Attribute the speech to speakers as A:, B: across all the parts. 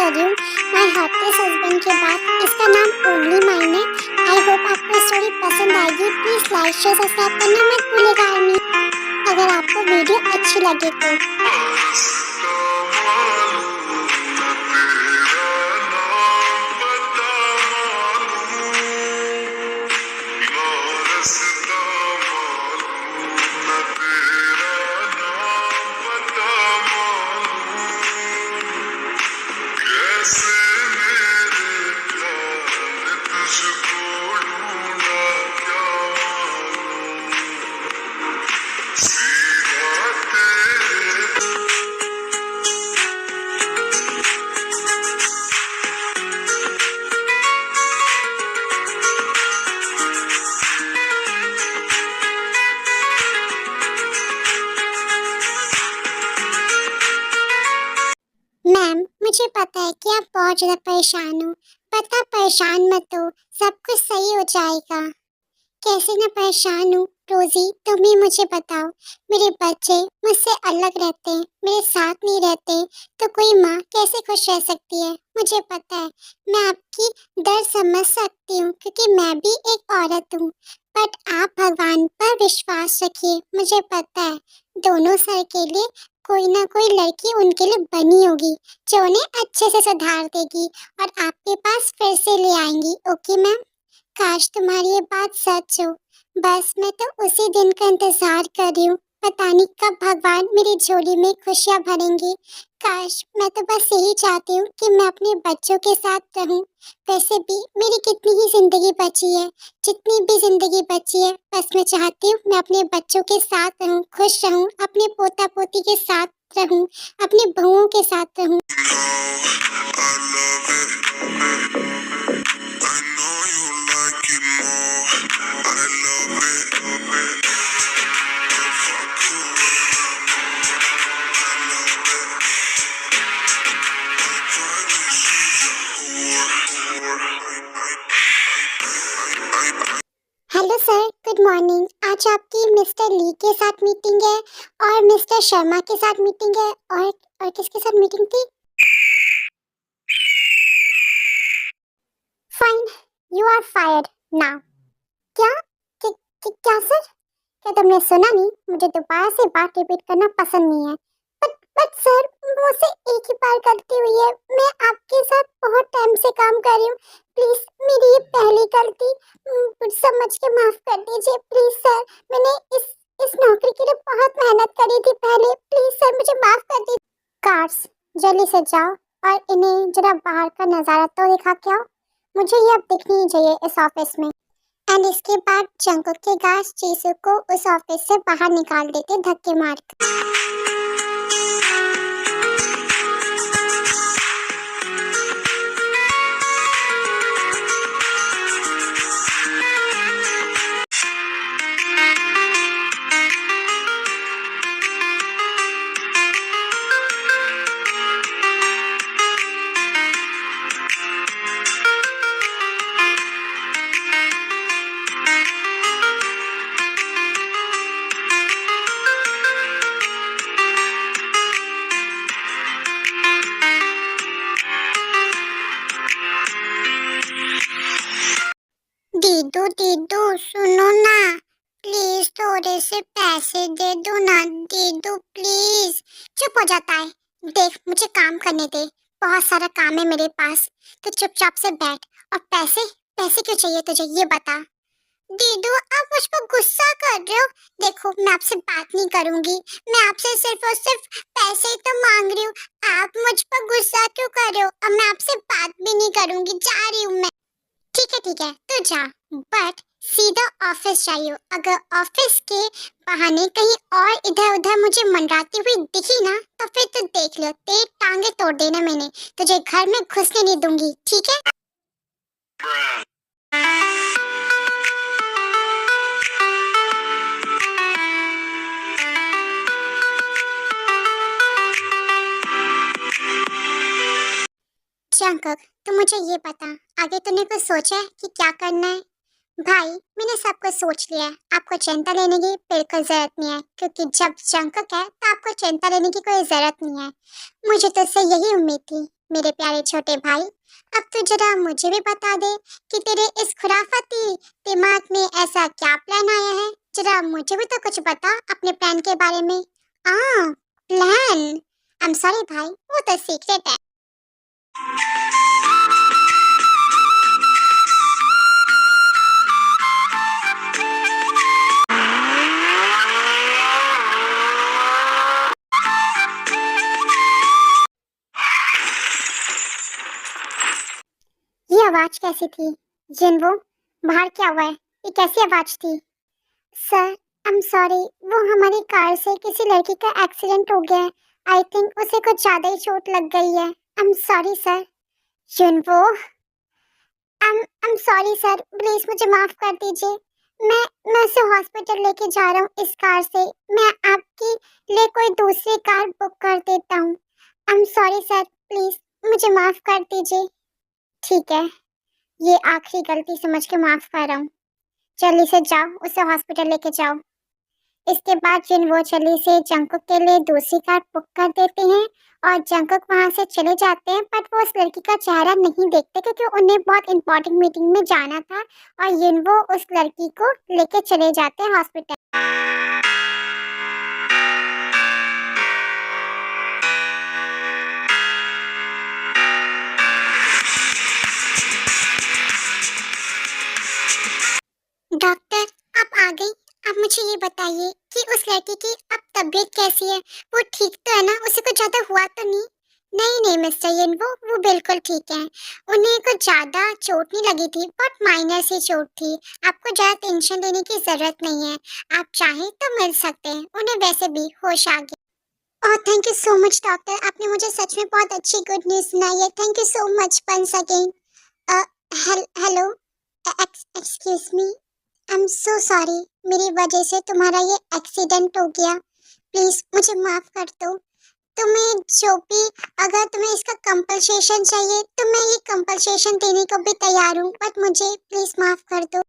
A: कर रही हूँ माय हॉटेस्ट हस्बैंड के बाद। इसका नाम ओनली माइन है। आई होप आपको स्टोरी पसंद आएगी। प्लीज लाइक शेयर सब्सक्राइब करना मत भूलिएगा आर्मी, अगर आपको वीडियो अच्छी लगे तो। मैम, मुझे पता है कि आप बहुत ज़्यादा परेशान हो, पता परेशान मत हो, सब कुछ सही हो जाएगा। कैसे ना परेशान हूँ रोजी, तुम ही मुझे बताओ। मेरे बच्चे मुझसे अलग रहते हैं, मेरे साथ नहीं रहते, तो कोई माँ कैसे खुश रह सकती है। मुझे पता है, मैं आपकी दर्द समझ सकती हूँ क्योंकि मैं भी एक औरत हूँ। बट आप भगवान पर विश्वास रखिए, मुझे पता है दोनों सर के लिए कोई ना कोई लड़की उनके लिए बनी होगी जो उन्हें अच्छे से सुधार देगी और आपके पास फिर से ले आएंगी। ओके मैम, काश तुम्हारी ये बात सच हो। बस मैं तो उसी दिन का इंतजार कर रही हूँ, पता नहीं कब भगवान मेरी झोली में खुशियाँ भरेंगे। काश, मैं तो बस यही चाहती हूँ कि मैं अपने बच्चों के साथ रहूँ। वैसे भी मेरी कितनी ही जिंदगी बची है, जितनी भी जिंदगी बची है बस मैं चाहती हूँ मैं अपने बच्चों के साथ रहूँ, खुश रहूँ, अपने पोता पोती के साथ रहूँ, अपनी बहुओं के साथ रहूँ। Hello sir, good morning. आज आपकी मिस्टर ली के साथ मीटिंग है और मिस्टर शर्मा के साथ मीटिंग है और किसके साथ मीटिंग थी? Fine, you are fired now. क्या क्या सर? क्या तुमने सुना नहीं? मुझे दोबारा से बात रिपीट करना पसंद नहीं है। बट सर, मुझसे एक ही बार गलती हुई है। मैं आपके साथ बहुत टाइम से काम कर रही हूँ। प्लीज मेरी ये पहली गलती समझ के माफ कर दीजिए प्लीज सर। मैंने इस नौकरी के लिए बहुत मेहनत करी थी पहले। प्लीज सर मुझे माफ कर दीजिए। कार्स, जल्दी से जाओ और इन्हें जरा बाहर का नजारा तो दिखा के आओ। मुझे ये अब दिखनी ही चाहिए इस ऑफिस में। एंड इसके बाद जंगल के गार्ड्स चीसू को उस ऑफिस से बाहर निकाल देते धक्के मारकर। दीदू दीदू सुनो ना, प्लीज थोड़े से पैसे दे दो ना दीदू प्लीज। चुप हो जाता है। देख, मुझे काम करने दे, बहुत सारा काम है मेरे पास, तो चुपचाप से बैठ। और पैसे पैसे क्यों चाहिए तुझे ये बता। दीदू, आप मुझ पर गुस्सा कर रहे हो। देखो, मैं आपसे बात नहीं करूंगी, मैं आपसे सिर्फ और सिर्फ पैसे ही तो मांग रही हूँ। आप मुझ पर गुस्सा क्यों कर रहे हो? अब मैं आपसे बात भी नहीं करूंगी, जा रही हूँ मैं। ठीक है तो जा, बट सीधा ऑफिस जाइयो। अगर ऑफिस के बहाने कहीं और इधर उधर मुझे मंडराती हुई दिखी ना, तो फिर तो देख लो, तेरी टांगे तोड़ देना मैंने। तुझे घर में घुसने नहीं दूंगी, ठीक है? जंकक, तो मुझे ये बता, आगे तूने कुछ सोचा है कि क्या करना है? भाई, मैंने सब कुछ सोच लिया है। आपको चिंता लेने की बिल्कुल जरूरत नहीं है, क्योंकि जब जंकक है तो आपको चिंता लेने की कोई जरूरत नहीं है। मुझे तो उससे यही उम्मीद थी। मेरे प्यारे छोटे भाई, अब तो जरा मुझे भी बता दे कि तेरे इस खुराफाती दिमाग में ऐसा क्या प्लान आया है। जरा मुझे भी तो कुछ बता अपने प्लान के बारे में। प्लान। आई एम सॉरी भाई, वो तो सीक्रेट है। ये आवाज कैसी थी? जिन्वो, बाहर क्या हुआ है? ये कैसी आवाज थी? सर, आई एम सॉरी, वो हमारी कार से किसी लड़की का एक्सीडेंट हो गया है। आई थिंक उसे कुछ ज्यादा ही चोट लग गई है। I am sorry sir. जिन्वो, I am sorry sir, please मुझे माफ कर दीजिए। मैं उसे हॉस्पिटल लेके जा रहा हूँ इस कार से। मैं आपके लिए कोई दूसरी कार बुक कर देता हूँ। आई एम सॉरी सर, प्लीज मुझे माफ कर दीजिए। ठीक है, ये आखिरी गलती समझ के माफ कर रहा हूँ। जल्दी से जाओ, उसे हॉस्पिटल लेके जाओ। इसके बाद जिन्वो जल्दी से जंकुक के लिए दूसरी कार बुक कर देते हैं और जंकुक वहां से चले जाते हैं। बट वो उस लड़की का चेहरा नहीं देखते क्योंकि उन्हें बहुत इंपॉर्टेंट मीटिंग में जाना था और जिन्वो उस लड़की को लेके चले जाते हैं हॉस्पिटल। डॉक्टर, आप आ गई। आप मुझे ये बताइए कि उस लड़की की अब तबीयत कैसी है? वो ठीक तो है ना? उसे कुछ ज्यादा हुआ तो नहीं? नहीं नहीं मिस्टर यिन, वो बिल्कुल ठीक है। उन्हें कुछ ज्यादा चोट नहीं लगी थी, बहुत माइनर सी चोट थी। आपको ज्यादा टेंशन लेने की जरूरत नहीं है। आप चाहें तो मिल सकते हैं, उन्हें वैसे भी होश आ गया। ओह thank you so much doctor, आपने मुझे सच में बहुत अच्छी गुड न्यूज सुनाई है। Thank you so much once again. Hello, excuse me, I am so sorry, मेरी वजह से तुम्हारा ये एक्सीडेंट हो गया। प्लीज मुझे माफ कर दो। तुम्हें जो भी, अगर तुम्हें इसका कंपनसेशन चाहिए तो मैं ये कंपनसेशन देने को भी तैयार हूँ, बट मुझे प्लीज माफ कर दो।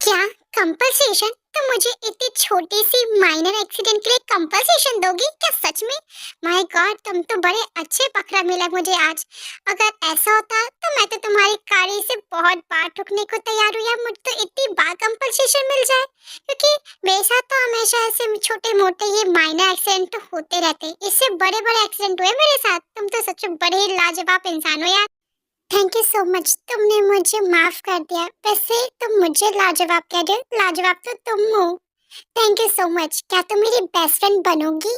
A: क्या कंपनसेशन? तुम मुझे इतनी छोटी सी माइनर एक्सीडेंट के लिए कंपनसेशन दोगी क्या सच में? माय गॉड, तुम तो बड़े अच्छे पकड़ा मिला मुझे आज। अगर ऐसा होता तो मैं तो तुम्हारी गाड़ी से बहुत बार ठुकने को तैयार हूँ यार। मुझे तो इतनी बार कंपनसेशन मिल जाए, क्योंकि मेरे साथ तो हमेशा ऐसे छोटे मोटे ये माइनर एक्सीडेंट तो होते रहते, इससे बड़े बड़े एक्सीडेंट हुए मेरे साथ। तुम तो सच में बड़े लाजवाब इंसान हो यार। थैंक यू सो मच, तुमने मुझे माफ कर दिया। वैसे तुम मुझे लाजवाब कह रहे हो, लाजवाब तो तुम हो। Thank you so much. क्या तुम मेरी बेस्ट फ्रेंड बनोगी?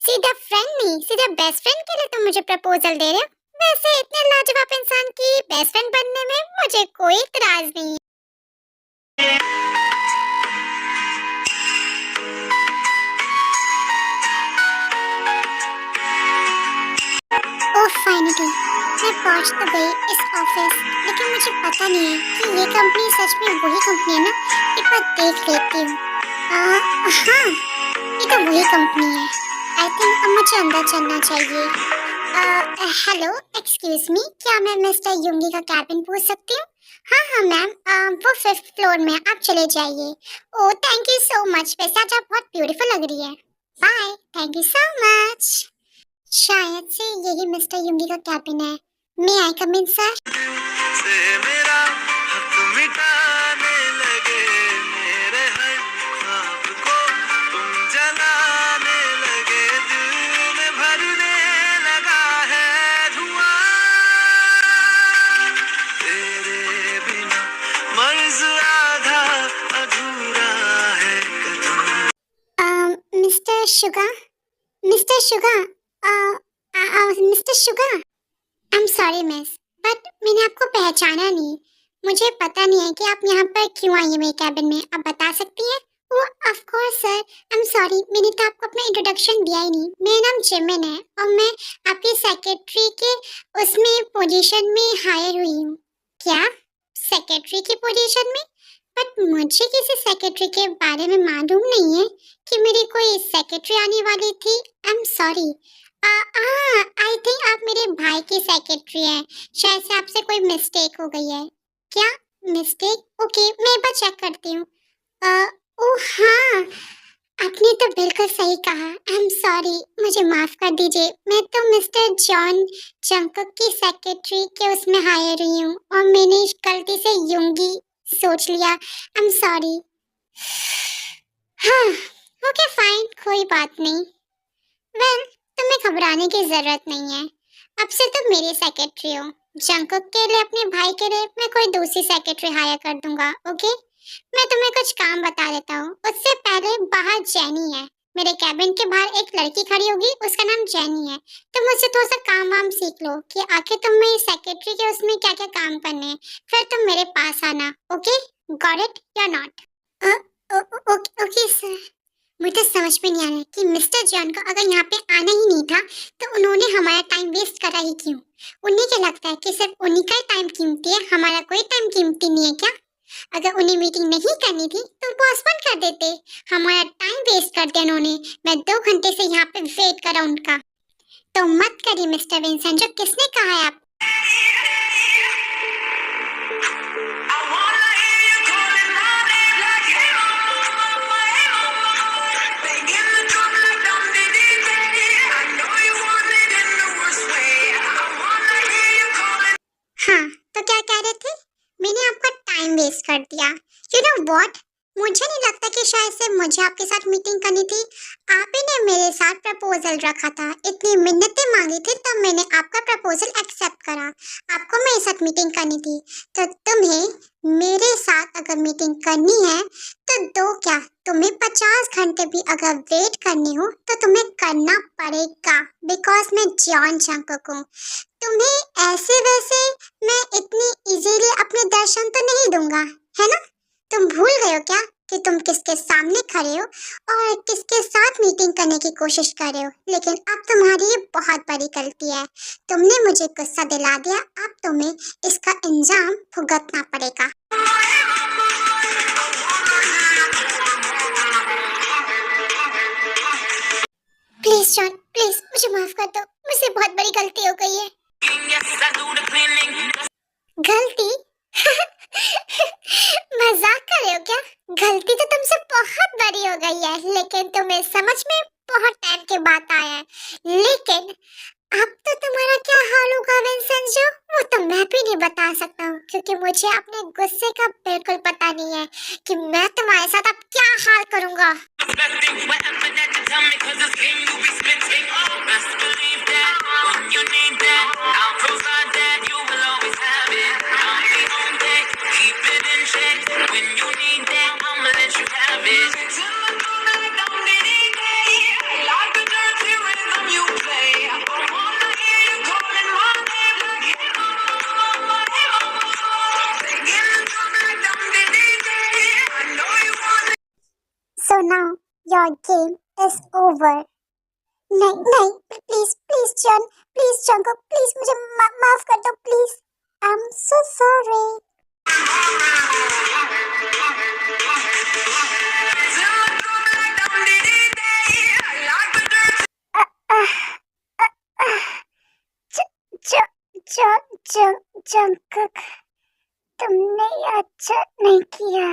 A: सीधा फ्रेंड नहीं, सीधा बेस्ट फ्रेंड के लिए तुम मुझे प्रपोजल दे रहे हो। वैसे इतने लाजवाब इंसान की बेस्ट फ्रेंड बनने में मुझे कोई इतराज नहीं है। ओह फाइनली मैं पहुंच तो गई इस ऑफिस, लेकिन मुझे पता नहीं है कि ये कंपनी सच में वही कंपनी है ना। एक बार देख लेती हूँ। हाँ, ये तो वही कंपनी है। आई थिंक अब मुझे अंदर चलना चाहिए। हेलो एक्सक्यूज मी, क्या मैं मिस्टर युंगी का कैबिन पूछ सकती हूँ? हाँ हाँ मैम, वो 5th फ्लोर में, आप चले जाइए। Oh thank you so much, वैसे आज आप बहुत ब्यूटीफुल लग रही है। Bye, thank you so much. शायद से यही मिस्टर युंगी का कैबिन है। May I come in sir? से मेरा हक मिटाने लगे, मेरे हर ख्वाब को तुम जलाने लगे, दिल में भरने लगा है धुआं, तेरे बिना मर्ज आधा अधूरा है कदम। Mister sugar, mister sugar, mister sugar, I am sorry miss, but मैंने आपको पहचाना नहीं। मुझे पता नहीं है कि आप यहाँ पर क्यों आई हैं मेरे कैबिन में। आप बता सकती हैं? वो of course sir, I am sorry, मैंने तो आपको अपना इंट्रोडक्शन दिया ही नहीं। मेरा नाम जिमिन है और मैं आपकी सेक्रेटरी के उसमें पोजीशन में हायर हुई हूँ। क्या सेक्रेटरी की पोजीशन में? बट मुझे किसी सेक्रेटरी के बारे में मालूम नहीं है कि मेरी कोई सेक्रेटरी आने वाली थी। आई एम सॉरी। आई थिंक आप मेरे भाई की सेक्रेटरी हैं। शायद से आपसे कोई मिस्टेक हो गई है। क्या मिस्टेक? ओके, मैं एक बार चेक करती हूँ। ओह हाँ, आपने तो बिल्कुल सही कहा। आई एम सॉरी, मुझे माफ कर दीजिए। मैं तो मिस्टर जॉन जंकुक की सेक्रेटरी के उसमें हायर हुई हूँ और मैंने गलती से युंगी सोच लिया। आई एम सॉरी। हाँ, ओके फाइन, कोई बात नहीं। वेल, तुम्हें घबराने की जरूरत नहीं है। अब से तुम मेरी सेक्रेटरी हो। जंकुक के लिए, अपने भाई के लिए मैं कोई दूसरी सेक्रेटरी हायर कर दूंगा, ओके? मैं तुम्हें कुछ काम बता देता हूँ। उससे पहले बाहर जेनी है। मेरे कैबिन के बाहर एक लड़की खड़ी होगी, उसका नाम जेनी है। तुम मुझसे थोड़ा सा काम वाम सीख लो कि आखिर तुम मेरी सेक्रेटरी के उसमें क्या क्या काम करने हैं। फिर तुम मेरे पास आना, ओके? गॉट इट या नॉट? Okay sir. मुझे समझ में नहीं आ रहा है कि मिस्टर जॉन को अगर यहाँ पे आना ही नहीं था तो उन्होंने हमारा टाइम वेस्ट करा ही क्यों? उन्हें क्या लगता है कि सिर्फ उन्हीं का टाइम कीमती है, हमारा कोई टाइम कीमती नहीं है क्या? अगर उन्हें मीटिंग नहीं करनी थी तो पोस्टपोन कर देते। हमारा टाइम वेस्ट कर दिया उन्होंने। मैं 2 घंटे से यहाँ पे वेट करा उनका। तो मत करिए मिस्टर विंसेंट, जो किसने कहा है आप? हाँ, तो क्या कह रहे थे? मैंने आपका टाइम वेस्ट कर दिया। You know what? मुझे नहीं लगता कि शायद से मुझे आपके साथ मीटिंग करनी थी। आप ही ने मेरे साथ प्रपोजल रखा था, इतनी मिन्नतें मांगी थी, तब मैंने आपका प्रपोजल एक्सेप्ट करा। आपको मेरे साथ मीटिंग करनी थी, तो तुम्हें मेरे साथ अगर मीटिंग करनी है तो दो क्या, तुम्हें 50 घंटे भी अगर वेट करनी हो तो तुम्हें करना पड़ेगा, बिकॉज मैं जॉन जंकुक हूँ। तुम्हें ऐसे वैसे मैं इतनी इजीली अपने दर्शन तो नहीं दूंगा, है ना? तुम भूल गए हो क्या कि तुम किसके सामने खड़े हो और किसके साथ मीटिंग करने की कोशिश कर रहे हो? लेकिन अब तुम्हारी ये बहुत बड़ी गलती है। तुमने मुझे गुस्सा दिला दिया, अब तुम्हें इसका इंजाम भुगतना पड़ेगा। प्लीज जॉन, प्लीज मुझे माफ कर दो। मुझसे बहुत बड़ी गलती हो गई है। गलती? मजाक कर रहे हो क्या? गलती तो तुमसे बहुत बड़ी हो गई है, लेकिन तुम्हें समझ में बहुत टाइम के बाद आया है। लेकिन अब तो तुम्हारा क्या हाल होगा विंसेंट जो, वो तो मैं भी नहीं बता सकता हूँ, क्योंकि मुझे अपने गुस्से का बिल्कुल पता नहीं है कि मैं तुम्हारे साथ अब क्या हाल करूँगा। So now your game is over. नहीं नहीं, please please John, please Jungkook, please मुझे माफ कर दो, please. I am so sorry. Jungkook, तुमने ये अच्छा नहीं किया।